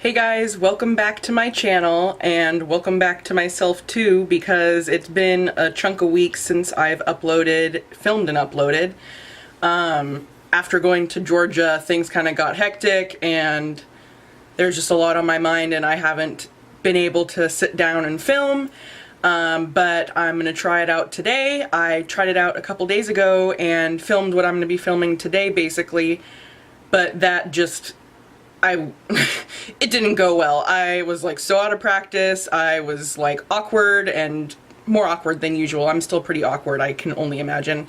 Hey guys, welcome back to my channel, and welcome back to myself too, because it's been a chunk of weeks since I've filmed and uploaded. After going to Georgia, things kind of got hectic and there's just a lot on my mind and I haven't been able to sit down and film. But I'm going to try it out today. I tried it out a couple days ago and filmed what I'm going to be filming today basically, but that just it didn't go well. I was like so out of practice. I was like awkward and more awkward than usual. I'm still pretty awkward, I can only imagine.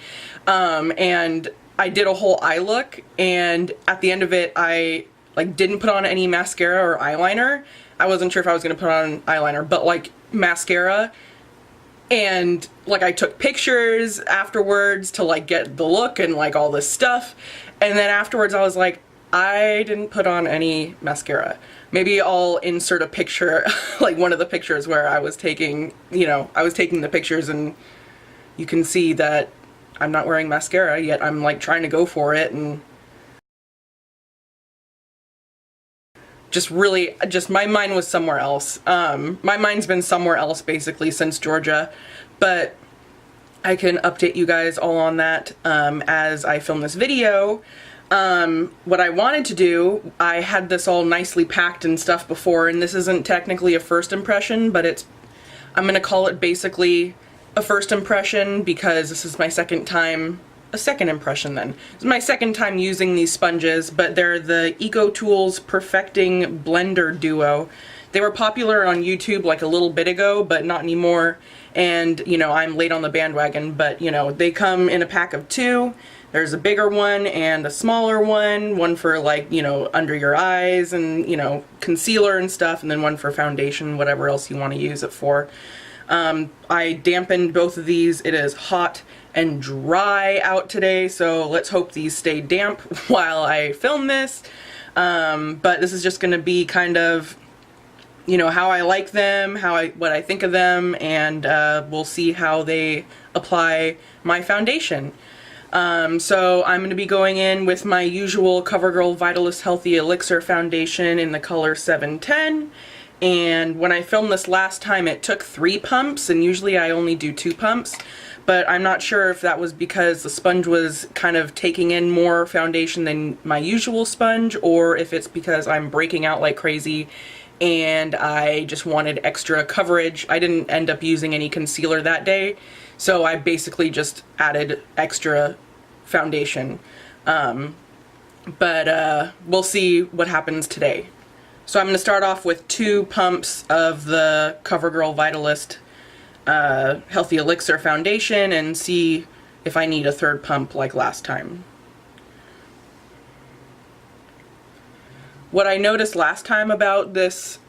And I did a whole eye look, and at the end of it I like didn't put on any mascara or eyeliner. I wasn't sure if I was gonna put on eyeliner, but like mascara. And like I took pictures afterwards to like get the look and like all this stuff. And then afterwards I was like, I didn't put on any mascara. Maybe I'll insert a picture, like one of the pictures where I was taking, I was taking the pictures and you can see that I'm not wearing mascara, yet I'm like trying to go for it, and just my mind was somewhere else. My mind's been somewhere else basically since Georgia, but I can update you guys all on that as I film this video. What I wanted to do, I had this all nicely packed and stuff before, and this isn't technically a first impression, but I'm gonna call it basically a first impression because this is my second impression then. This is my second time using these sponges, but they're the EcoTools Perfecting Blender Duo. They were popular on YouTube like a little bit ago, but not anymore, and I'm late on the bandwagon, but they come in a pack of 2. There's a bigger one and a smaller one for like, under your eyes and, concealer and stuff, and then one for foundation, whatever else you want to use it for. I dampened both of these. It is hot and dry out today, so let's hope these stay damp while I film this. But this is just going to be kind of, how I like them, what I think of them, and we'll see how they apply my foundation. So I'm going to be going in with my usual Covergirl Vitalist Healthy Elixir foundation in the color 710, and when I filmed this last time it took 3 pumps, and usually I only do 2 pumps, but I'm not sure if that was because the sponge was kind of taking in more foundation than my usual sponge, or if it's because I'm breaking out like crazy and I just wanted extra coverage. I didn't end up using any concealer that day, so I basically just added extra foundation. But we'll see what happens today. So I'm going to start off with 2 pumps of the Covergirl Vitalist Healthy Elixir foundation and see if I need a 3rd pump like last time. What I noticed last time about this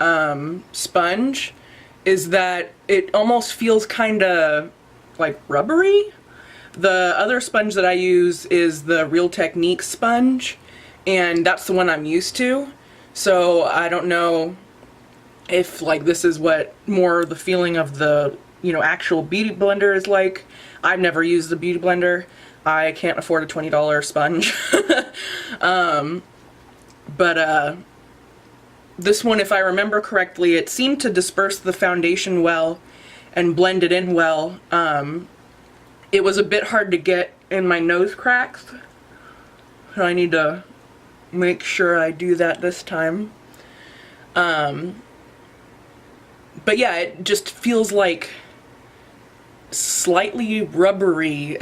sponge is that it almost feels kind of like rubbery. The other sponge that I use is the Real Technique sponge, and that's the one I'm used to. So I don't know if like this is what more the feeling of the actual beauty blender is like. I've never used the beauty blender. I can't afford a $20 sponge. But this one, if I remember correctly, it seemed to disperse the foundation well and blend it in well. It was a bit hard to get in my nose cracks, so I need to make sure I do that this time. But yeah, it just feels like slightly rubbery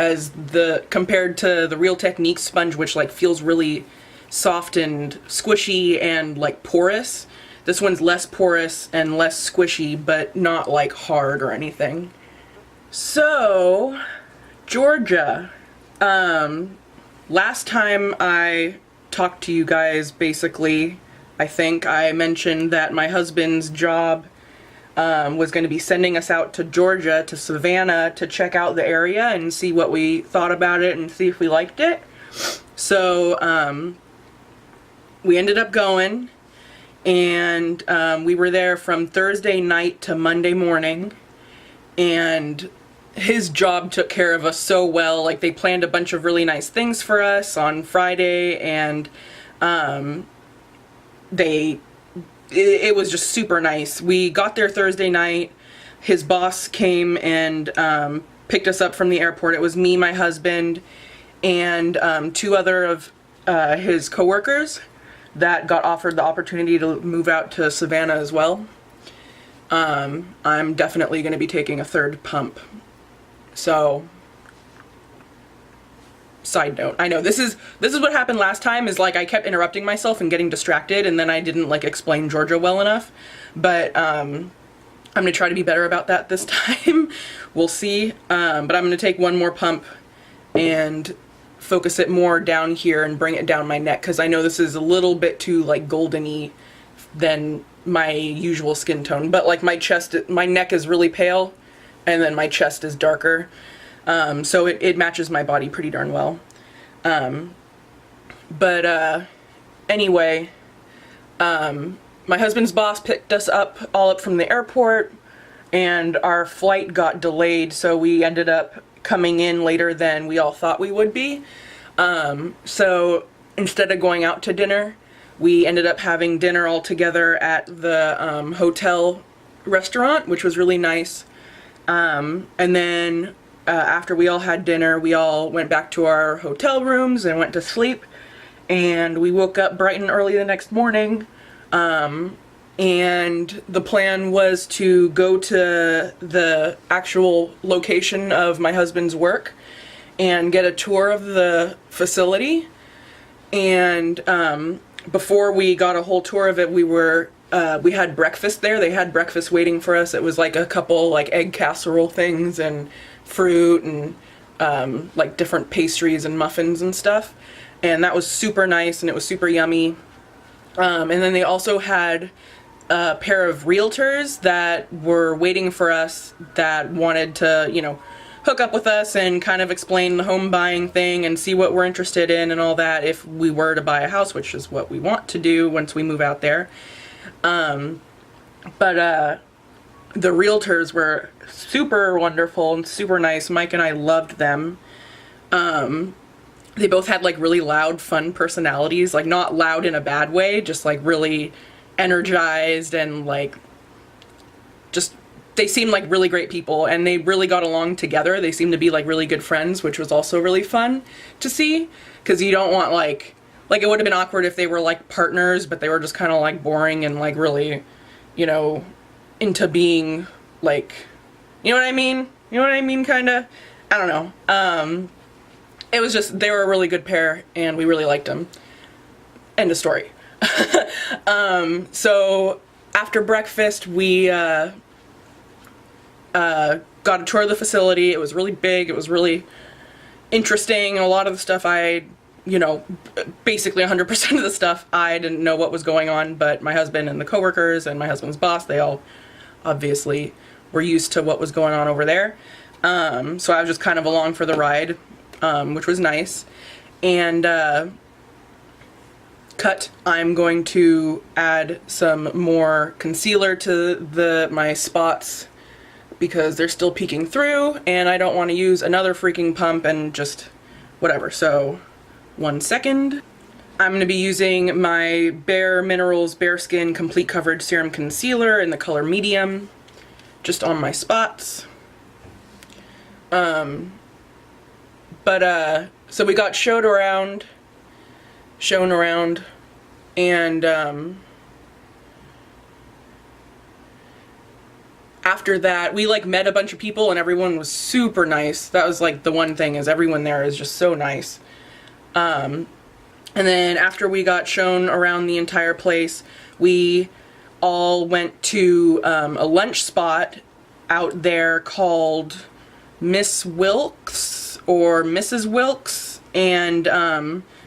compared to the Real Technique sponge, which like feels really soft and squishy and like porous. This one's less porous and less squishy, but not like hard or anything. So, Georgia. Last time I talked to you guys, basically, I think I mentioned that my husband's job was going to be sending us out to Georgia, to Savannah, to check out the area and see what we thought about it and see if we liked it. So, we ended up going, and we were there from Thursday night to Monday morning, and his job took care of us so well. Like, they planned a bunch of really nice things for us on Friday, and they it was just super nice. We got there Thursday night. His boss came and picked us up from the airport. It was me, my husband, and 2 other of his coworkers that got offered the opportunity to move out to Savannah as well. I'm definitely going to be taking a 3rd pump. So, side note, I know this is what happened last time, is like I kept interrupting myself and getting distracted, and then I didn't like explain Georgia well enough. But I'm going to try to be better about that this time. We'll see. But I'm going to take 1 more pump and focus it more down here and bring it down my neck, because I know this is a little bit too like golden-y than my usual skin tone. But like my neck is really pale, and then my chest is darker. So it matches my body pretty darn well. Anyway, my husband's boss picked us all up from the airport, and our flight got delayed, so we ended up coming in later than we all thought we would be. So instead of going out to dinner, we ended up having dinner all together at the hotel restaurant, which was really nice. And then after we all had dinner, we all went back to our hotel rooms and went to sleep. And we woke up bright and early the next morning. And the plan was to go to the actual location of my husband's work and get a tour of the facility. And before we got a whole tour of it, we had breakfast there. They had breakfast waiting for us. It was like a couple like egg casserole things and fruit and like different pastries and muffins and stuff. And that was super nice, and it was super yummy. And then they also had a pair of realtors that were waiting for us that wanted to, you know, hook up with us and kind of explain the home buying thing and see what we're interested in and all that if we were to buy a house, which is what we want to do once we move out there. The realtors were super wonderful and super nice. Mike and I loved them. They both had like really loud, fun personalities, like not loud in a bad way, just like really energized and like just, they seemed like really great people, and they really got along together. They seemed to be like really good friends, which was also really fun to see, because you don't want like it would have been awkward if they were like partners, but they were just kind of like boring and like really, you know, into being like, you know what I mean? You know what I mean, kind of? I don't know. It was just, they were a really good pair, and we really liked them. End of story. So after breakfast, we got a tour of the facility. It was really big. It was really interesting. A lot of the stuff you know, basically 100% of the stuff I didn't know what was going on, but my husband and the coworkers and my husband's boss, they all obviously were used to what was going on over there. So I was just kind of along for the ride, which was nice. And I'm going to add some more concealer to my spots because they're still peeking through, and I don't want to use another freaking pump and just whatever. So 1 second. I'm going to be using my BareMinerals BareSkin Complete Coverage Serum Concealer in the color medium, just on my spots. So we got shown around, and after that, we like met a bunch of people, and everyone was super nice. That was like the one thing, is everyone there is just so nice. And then after we got shown around the entire place, we all went to a lunch spot out there called Miss Wilkes or Mrs. Wilkes, and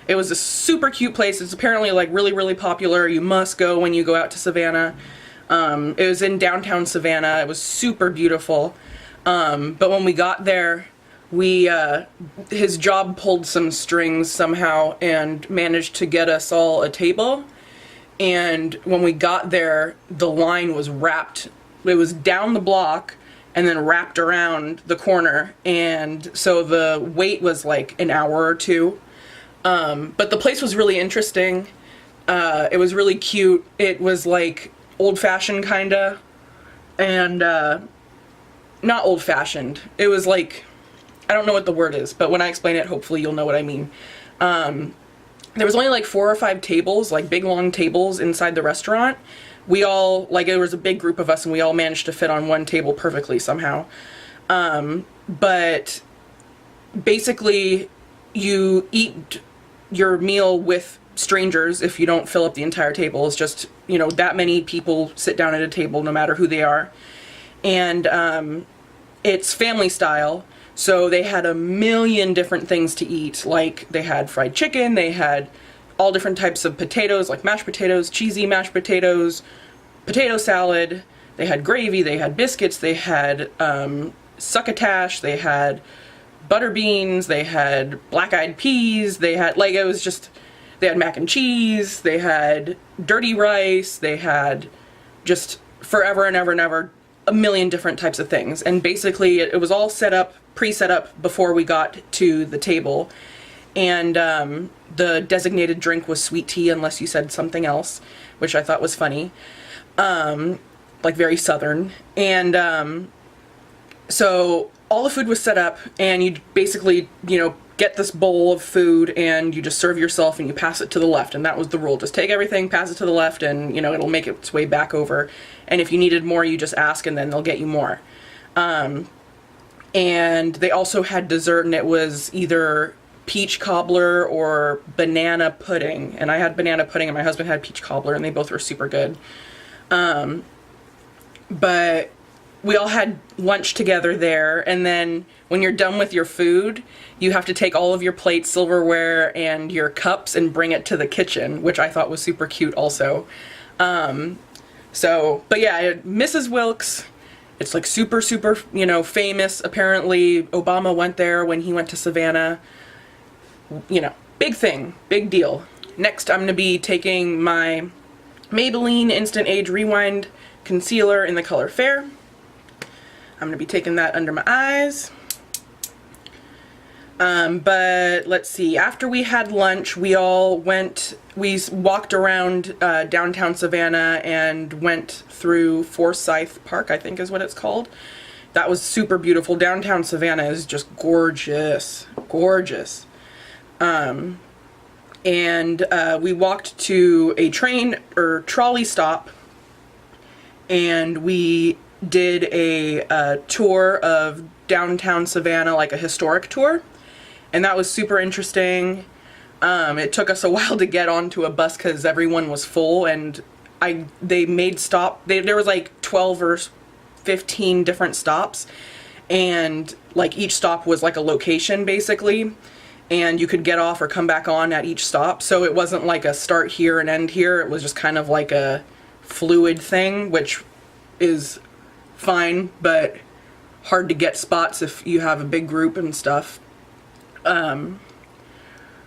it was a super cute place. It's apparently like really, really popular. You must go when you go out to Savannah. It was in downtown Savannah. It was super beautiful. But when we got there, his job pulled some strings somehow and managed to get us all a table. And when we got there, the line was wrapped. It was down the block and then wrapped around the corner. And so the wait was like an hour or two. But the place was really interesting. It was really cute. It was like old-fashioned kinda, and not old-fashioned. It was like, I don't know what the word is, but when I explain it, hopefully you'll know what I mean. There was only like 4 or 5 tables, like big long tables inside the restaurant. We all, like, there was a big group of us and we all managed to fit on one table perfectly somehow. But basically you eat your meal with strangers if you don't fill up the entire table. It's just, you know, that many people sit down at a table no matter who they are. And it's family style. So they had a million different things to eat. Like they had fried chicken, they had all different types of potatoes, like mashed potatoes, cheesy mashed potatoes, potato salad, they had gravy, they had biscuits, they had succotash, they had butter beans, they had black-eyed peas, they had, like, it was just, they had mac and cheese, they had dirty rice, they had just forever and ever and ever a million different types of things. And basically it was all set up, pre-set up before we got to the table. And the designated drink was sweet tea unless you said something else, which I thought was funny. Like very southern. And so all the food was set up and you basically, you know, get this bowl of food and you just serve yourself and you pass it to the left. And that was the rule. Just take everything, pass it to the left, and, you know, it'll make its way back over. And if you needed more, you just ask and then they'll get you more. And they also had dessert, and it was either peach cobbler or banana pudding. And I had banana pudding and my husband had peach cobbler, and they both were super good. But we all had lunch together there, and then when you're done with your food, you have to take all of your plates, silverware, and your cups and bring it to the kitchen, which I thought was super cute also. But yeah, Mrs. Wilkes, it's like super, super, you know, famous. Apparently Obama went there when he went to Savannah. You know, big thing, big deal. Next, I'm going to be taking my Maybelline Instant Age Rewind Concealer in the color Fair. I'm going to be taking that under my eyes. But let's see, after we had lunch, we walked around downtown Savannah and went through Forsyth Park, I think is what it's called. That was super beautiful. Downtown Savannah is just gorgeous, gorgeous. And we walked to a train or trolley stop, and we did a tour of downtown Savannah, like a historic tour, and that was super interesting. It took us a while to get onto a bus because everyone was full, and there was like 12 or 15 different stops, and like each stop was like a location basically, and you could get off or come back on at each stop. So it wasn't like a start here and end here. It was just kind of like a fluid thing, which is fine, but hard to get spots if you have a big group and stuff.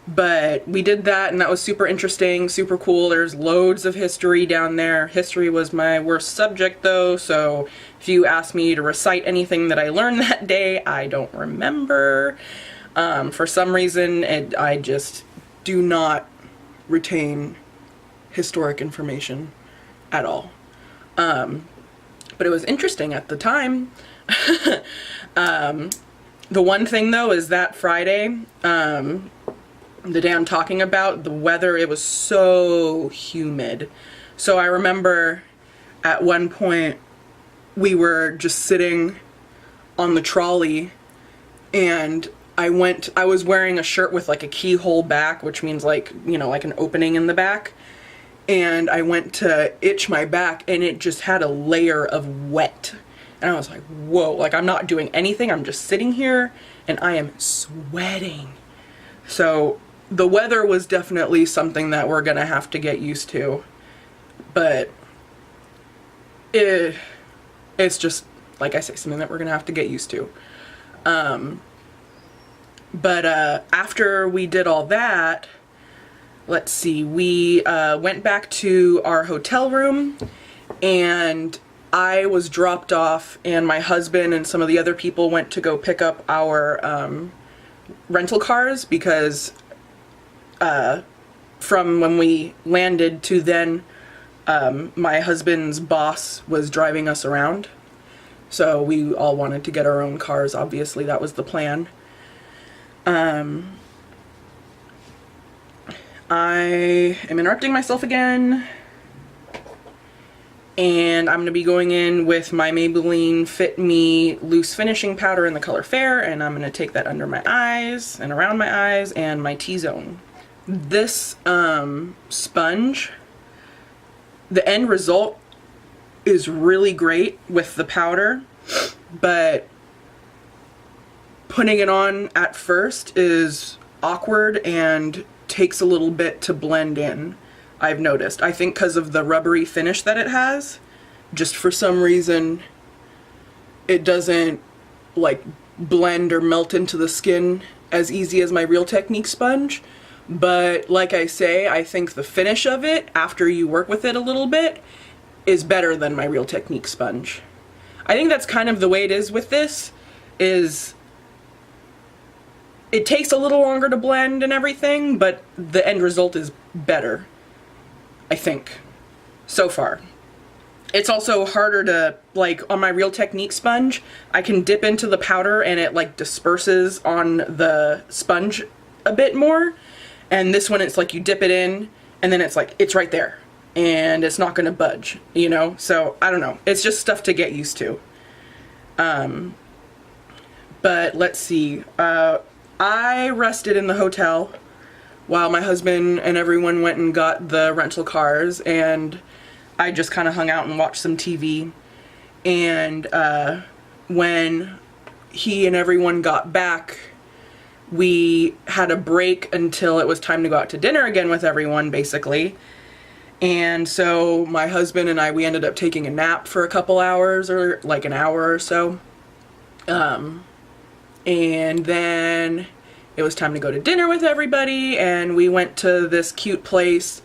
But we did that, and that was super interesting, super cool. There's loads of history down there. History was my worst subject though, so if you ask me to recite anything that I learned that day, I don't remember. For some reason, I just do not retain historic information at all. But it was interesting at the time. The one thing though is that Friday, the day I'm talking about, the weather, it was so humid. So I remember at one point we were just sitting on the trolley, and I was wearing a shirt with like a keyhole back, which means like, you know, like an opening in the back. And I went to itch my back, and it just had a layer of wet. And I was like, whoa, like I'm not doing anything. I'm just sitting here and I am sweating. So the weather was definitely something that we're gonna have to get used to. But it's just, like I say, something that we're gonna have to get used to. But after we did all that, let's see, we went back to our hotel room, and I was dropped off, and my husband and some of the other people went to go pick up our rental cars, because from when we landed to then my husband's boss was driving us around. So we all wanted to get our own cars, obviously. That was the plan. I am interrupting myself again. And I'm going to be going in with my Maybelline Fit Me Loose Finishing Powder in the color Fair, and I'm going to take that under my eyes and around my eyes and my T-zone. This sponge, the end result is really great with the powder, but putting it on at first is awkward and takes a little bit to blend in. I've noticed. I think because of the rubbery finish that it has, just for some reason it doesn't like blend or melt into the skin as easy as my Real Technique sponge. But like I say, I think the finish of it after you work with it a little bit is better than my Real Technique sponge. I think that's kind of the way it is with this, is it takes a little longer to blend and everything, but the end result is better. I think, so far. It's also harder to, like, on my Real Technique sponge, I can dip into the powder and it, like, disperses on the sponge a bit more. And this one, it's like you dip it in, and then it's like, it's right there. And it's not gonna budge, you know? So, I don't know. It's just stuff to get used to. But, let's see. I rested in the hotel while my husband and everyone went and got the rental cars, and I just kind of hung out and watched some TV. And when he and everyone got back, we had a break until it was time to go out to dinner again with everyone, basically. And so my husband and I, we ended up taking a nap for a couple hours, or like an hour or so. And then it was time to go to dinner with everybody, and we went to this cute place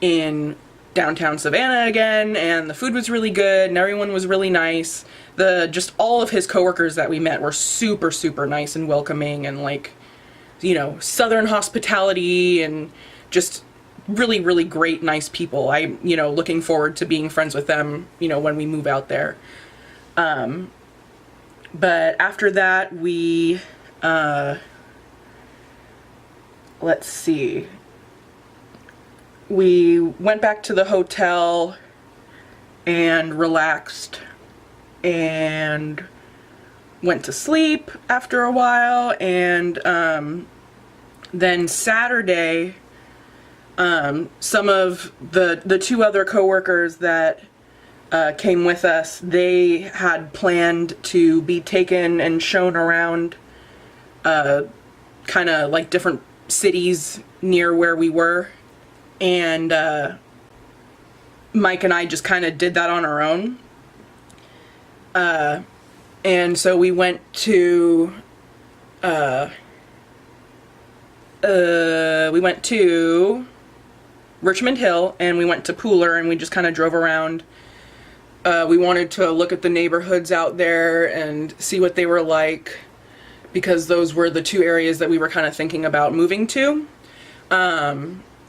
in downtown Savannah again, and the food was really good, and everyone was really nice. Just all of his coworkers that we met were super, super nice and welcoming, and like, you know, Southern hospitality, and just really, really great, nice people. You know, looking forward to being friends with them, you know, when we move out there. But after that, we, let's see, we went back to the hotel and relaxed and went to sleep after a while. And then Saturday, some of the two other coworkers that came with us, they had planned to be taken and shown around kind of like different cities near where we were, and Mike and I just kind of did that on our own. And so we went to Richmond Hill, and we went to Pooler, and we just kind of drove around. We wanted to look at the neighborhoods out there and see what they were like, because those were the two areas that we were kind of thinking about moving to.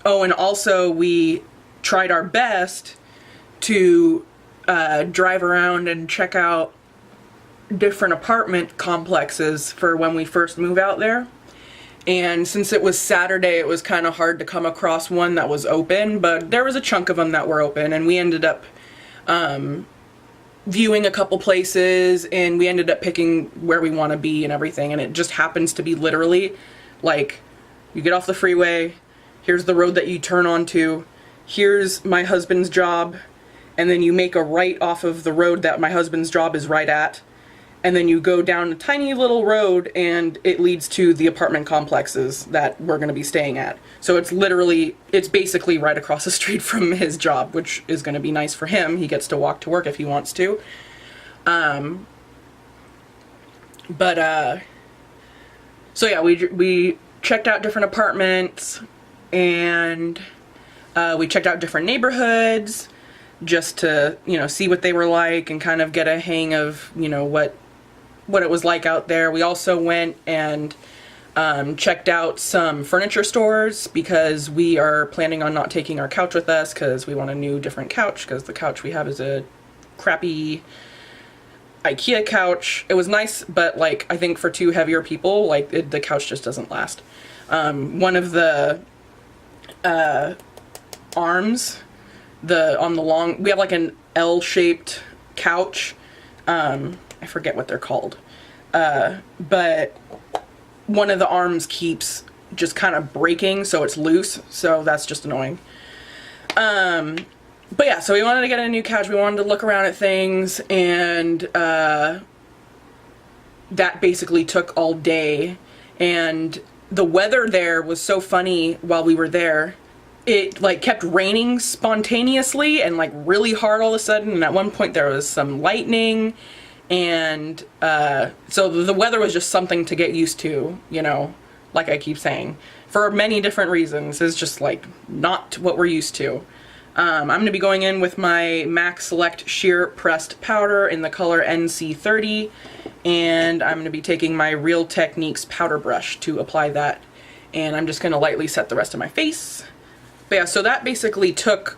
Oh, and also we tried our best to drive around and check out different apartment complexes for when we first move out there. And since it was Saturday, it was kind of hard to come across one that was open, but there was a chunk of them that were open, and we ended up viewing a couple places, and we ended up picking where we want to be and everything. And it just happens to be literally like, you get off the freeway, here's the road that you turn onto, here's my husband's job, and then you make a right off of the road that my husband's job is right at, and then you go down a tiny little road, and it leads to the apartment complexes that we're going to be staying at. So it's basically right across the street from his job, which is going to be nice for him. He gets to walk to work if he wants to. So yeah, we checked out different apartments, and we checked out different neighborhoods just to, you know, see what they were like and kind of get a hang of, you know, what it was like out there. We also went and Checked out some furniture stores because we are planning on not taking our couch with us because we want a new different couch because the couch we have is a crappy IKEA couch. It was nice, but like I think for 2 heavier people, like the couch just doesn't last. One of the arms, on the long, we have like an L-shaped couch. I forget what they're called. But one of the arms keeps just kind of breaking, so it's loose, so that's just annoying. But yeah, so we wanted to get a new couch, we wanted to look around at things, and that basically took all day. And the weather there was so funny while we were there. It like kept raining spontaneously and like really hard all of a sudden, and at one point there was some lightning, and so the weather was just something to get used to, you know, like I keep saying, for many different reasons. It's just like not what we're used to. I'm going to be going in with my MAC Select Sheer Pressed Powder in the color NC30, and I'm going to be taking my Real Techniques powder brush to apply that, and I'm just going to lightly set the rest of my face. But yeah, so that basically took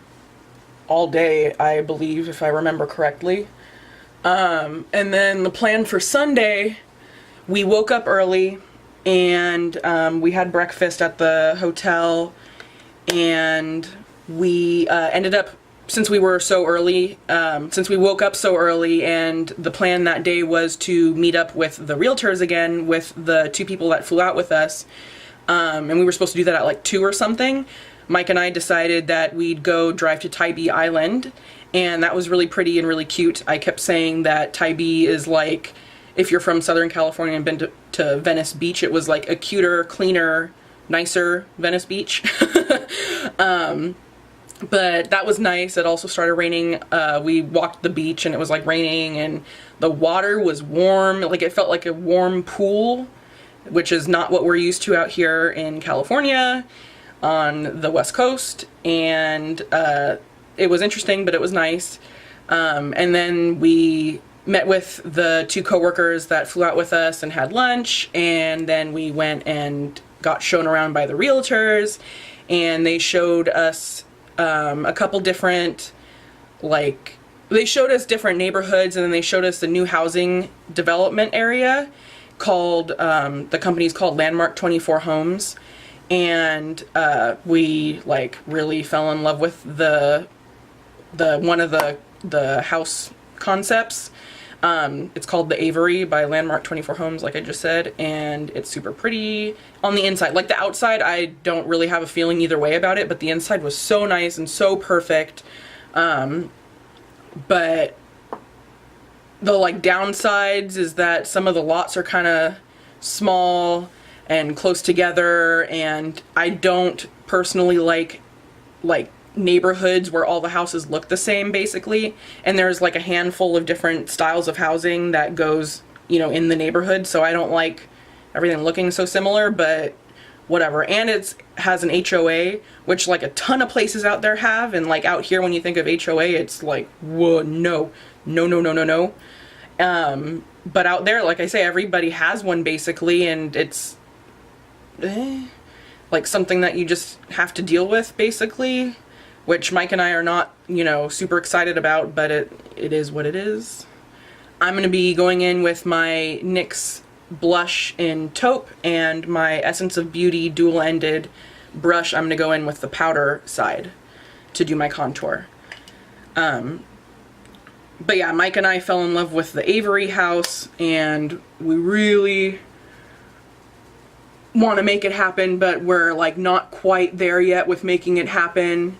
all day, I believe, if I remember correctly. And then the plan for Sunday, we woke up early, and we had breakfast at the hotel, and we ended up, since we were so early, since we woke up so early, and the plan that day was to meet up with the realtors again, with the 2 people that flew out with us, and we were supposed to do that at like 2 or something. Mike and I decided that we'd go drive to Taupe Island, and that was really pretty and really cute. I kept saying that Taupe is like, if you're from Southern California and been to Venice Beach, it was like a cuter, cleaner, nicer Venice Beach. But that was nice. It also started raining. We walked the beach and it was like raining, and the water was warm. Like it felt like a warm pool, which is not what we're used to out here in California on the West Coast. And it was interesting, but it was nice. And then we met with the 2 coworkers that flew out with us and had lunch, and then we went and got shown around by the realtors, and they showed us a couple different, like, they showed us different neighborhoods, and then they showed us the new housing development area called, the company's called Landmark 24 Homes, and we like really fell in love with the one of the house concepts. It's called the Avery by Landmark 24 Homes, like I just said, and it's super pretty on the inside. Like the outside, I don't really have a feeling either way about it, but the inside was so nice and so perfect. But the like downsides is that some of the lots are kind of small and close together, and I don't personally like neighborhoods where all the houses look the same basically, and there's like a handful of different styles of housing that goes, you know, in the neighborhood, so I don't like everything looking so similar, but whatever. And it has an HOA, which like a ton of places out there have, and like out here when you think of HOA, it's like, whoa, no. But out there, like I say, everybody has one basically, and it's like something that you just have to deal with basically, which Mike and I are not, you know, super excited about, but it is what it is. I'm going to be going in with my NYX blush in Taupe and my Essence of Beauty dual-ended brush. I'm going to go in with the powder side to do my contour. But yeah, Mike and I fell in love with the Avery house, and we really want to make it happen, but we're like not quite there yet with making it happen.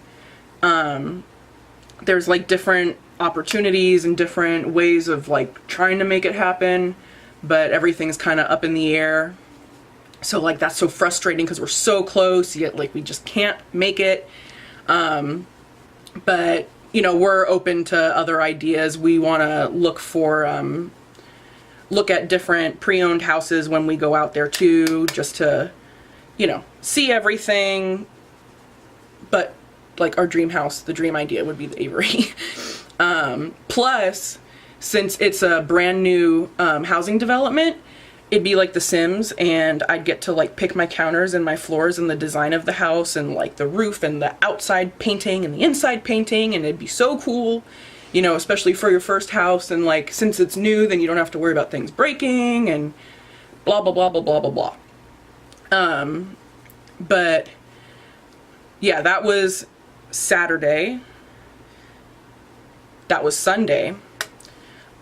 There's like different opportunities and different ways of like trying to make it happen, but everything's kind of up in the air. So like that's so frustrating because we're so close, yet like we just can't make it. But you know, we're open to other ideas. We want to look at different pre-owned houses when we go out there too, just to, you know, see everything. But like our dream house, the dream idea would be the Avery. Plus, since it's a brand new housing development, it'd be like The Sims, and I'd get to like pick my counters and my floors and the design of the house and like the roof and the outside painting and the inside painting, and it'd be so cool, you know, especially for your first house. And like, since it's new, then you don't have to worry about things breaking and blah blah blah blah blah blah blah. But yeah, that was Saturday. That was Sunday.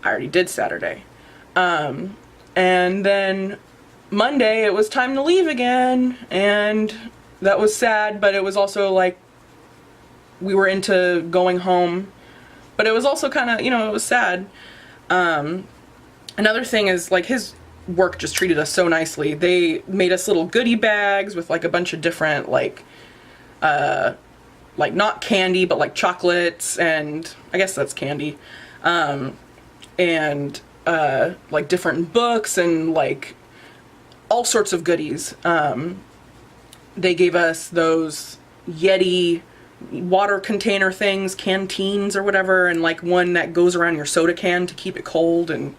I already did Saturday. And then Monday it was time to leave again, and that was sad, but it was also like we were into going home, but it was also kind of, you know, it was sad. Another thing is, like, his work just treated us so nicely. They made us little goodie bags with like a bunch of different like not candy, but like chocolates, and I guess that's candy, and like different books and like all sorts of goodies. They gave us those Yeti water container things, canteens or whatever, and like one that goes around your soda can to keep it cold, and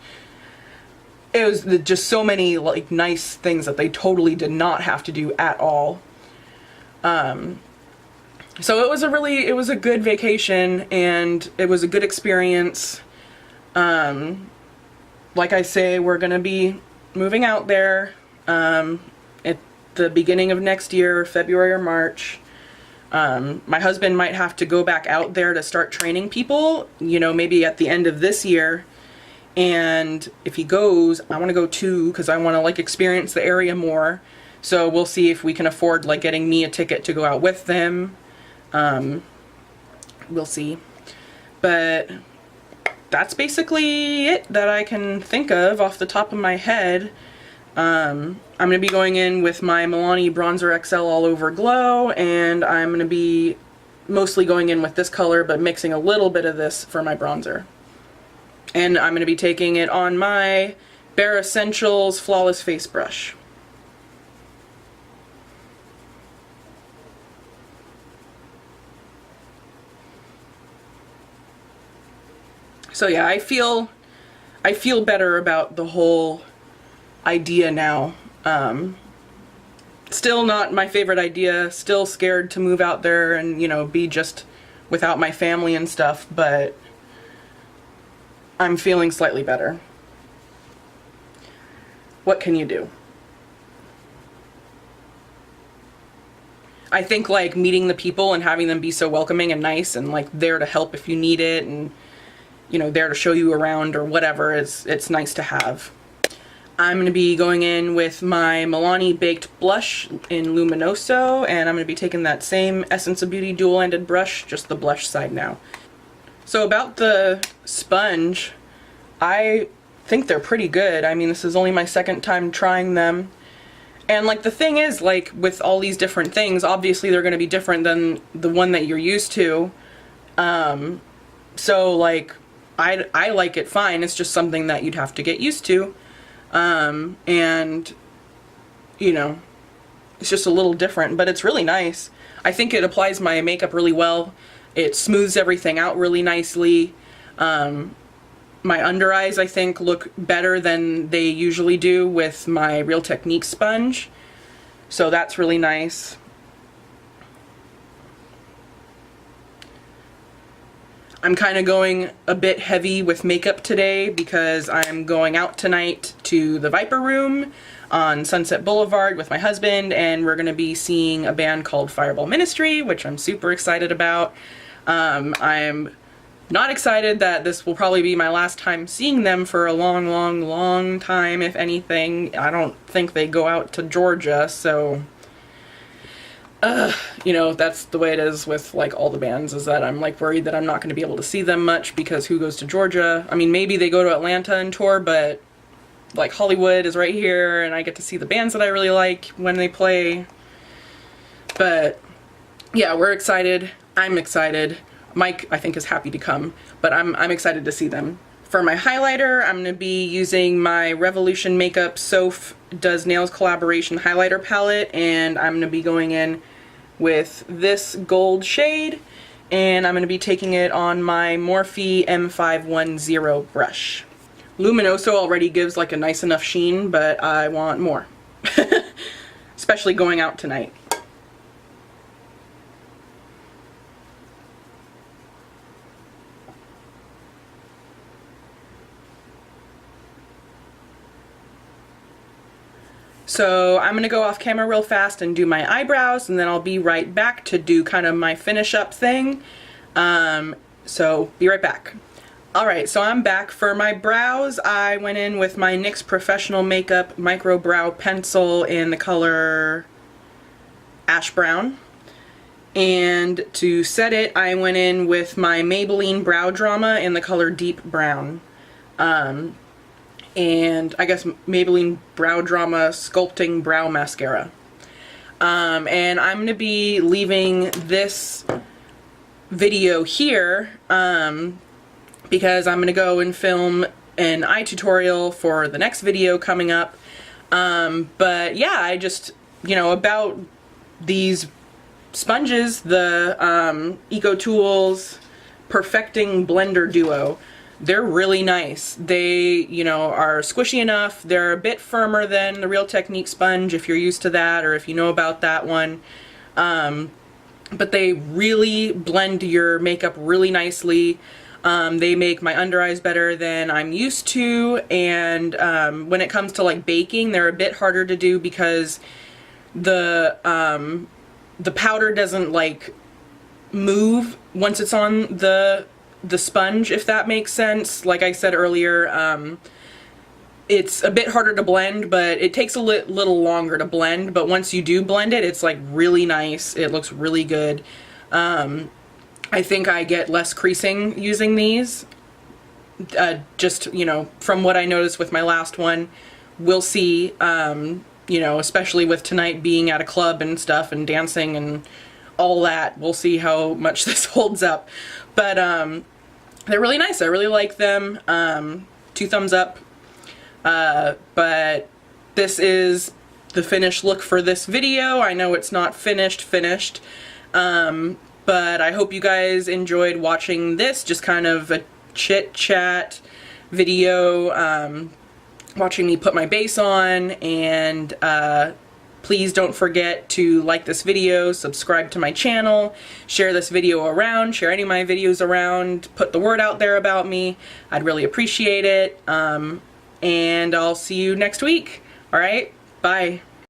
it was just so many like nice things that they totally did not have to do at all. So it was a good vacation, and it was a good experience. Like I say, we're gonna be moving out there at the beginning of next year, February or March. My husband might have to go back out there to start training people, you know, maybe at the end of this year. And if he goes, I want to go too, because I want to like experience the area more. So we'll see if we can afford like getting me a ticket to go out with them. We'll see. But that's basically it that I can think of off the top of my head. I'm going to be going in with my Milani Bronzer XL All Over Glow, and I'm going to be mostly going in with this color, but mixing a little bit of this for my bronzer. And I'm going to be taking it on my Bare Essentials Flawless Face Brush. So yeah, I feel better about the whole idea now. Still not my favorite idea, still scared to move out there and, you know, be just without my family and stuff, but I'm feeling slightly better. What can you do? I think like meeting the people and having them be so welcoming and nice and like there to help if you need it, and you know, there to show you around or whatever, it's nice to have. I'm going to be going in with my Milani Baked Blush in Luminoso, and I'm going to be taking that same Essence of Beauty dual-ended brush, just the blush side now. So about the sponge, I think they're pretty good. I mean, this is only my second time trying them. And like the thing is, like with all these different things, obviously they're going to be different than the one that you're used to. So like I like it fine. It's just something that you'd have to get used to. And you know, it's just a little different, but it's really nice. I think it applies my makeup really well. It smooths everything out really nicely. My under eyes, I think, look better than they usually do with my Real Technique sponge. So that's really nice. I'm kind of going a bit heavy with makeup today because I'm going out tonight to the Viper Room on Sunset Boulevard with my husband, and we're going to be seeing a band called Fireball Ministry, which I'm super excited about. I'm not excited that this will probably be my last time seeing them for a long, long, long time, if anything. I don't think they go out to Georgia, so you know, that's the way it is with like all the bands, is that I'm like worried that I'm not going to be able to see them much because who goes to Georgia? I mean, maybe they go to Atlanta and tour, but like Hollywood is right here and I get to see the bands that I really like when they play. But yeah, we're excited. I'm excited. Mike, I think, is happy to come, but I'm excited to see them. For my highlighter, I'm going to be using my Revolution Makeup Sophdoesnails Collaboration Highlighter Palette, and I'm going to be going in with this gold shade, and I'm going to be taking it on my Morphe M510 brush. Luminoso already gives like a nice enough sheen, but I want more. Especially going out tonight. So I'm gonna go off camera real fast and do my eyebrows, and then I'll be right back to do kind of my finish up thing. So be right back. Alright, so I'm back for my brows. I went in with my NYX Professional Makeup Micro Brow Pencil in the color Ash Brown. And to set it, I went in with my Maybelline Brow Drama in the color Deep Brown. And I guess Maybelline Brow Drama Sculpting Brow Mascara. And I'm going to be leaving this video here because I'm going to go and film an eye tutorial for the next video coming up. But yeah, I just, you know, about these sponges, the Eco Tools Perfecting Blender Duo. They're really nice. They, you know, are squishy enough. They're a bit firmer than the Real Technique sponge if you're used to that or if you know about that one. But they really blend your makeup really nicely. They make my under eyes better than I'm used to, and when it comes to like baking, they're a bit harder to do because the powder doesn't like move once it's on the sponge, if that makes sense. Like I said earlier, it's a bit harder to blend, but it takes a little longer to blend, but once you do blend it, it's like really nice. It looks really good. I think I get less creasing using these. Just, you know, from what I noticed with my last one. We'll see, you know, especially with tonight being at a club and stuff and dancing and all that. We'll see how much this holds up. But they're really nice. I really like them. 2 thumbs up. But this is the finished look for this video. I know it's not finished, but I hope you guys enjoyed watching this, just kind of a chit-chat video, watching me put my base on, and please don't forget to like this video, subscribe to my channel, share this video around, share any of my videos around, put the word out there about me. I'd really appreciate it. And I'll see you next week. Alright, bye.